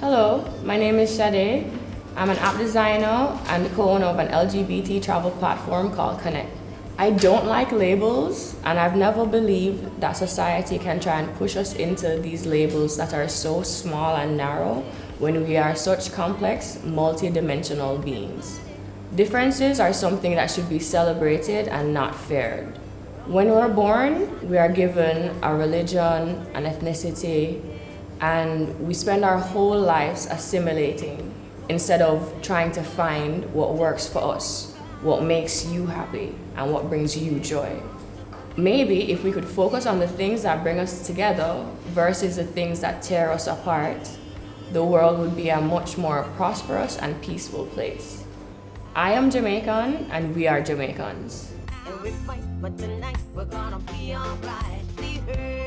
Hello, my name is Chaday. I'm an app designer and the co-owner of an LGBT travel platform called Connect. I don't like labels, and I've never believed that society can try and push us into these labels that are so small and narrow when we are such complex, multi-dimensional beings. Differences are something that should be celebrated and not feared. When we're born, we are given a religion, an ethnicity, and we spend our whole lives assimilating instead of trying to find what works for us, what makes you happy, and what brings you joy. Maybe if we could focus on the things that bring us together versus the things that tear us apart, the world would be a much more prosperous and peaceful place. I am Jamaican, and we are Jamaicans. And we fight, but tonight we're gonna be alright.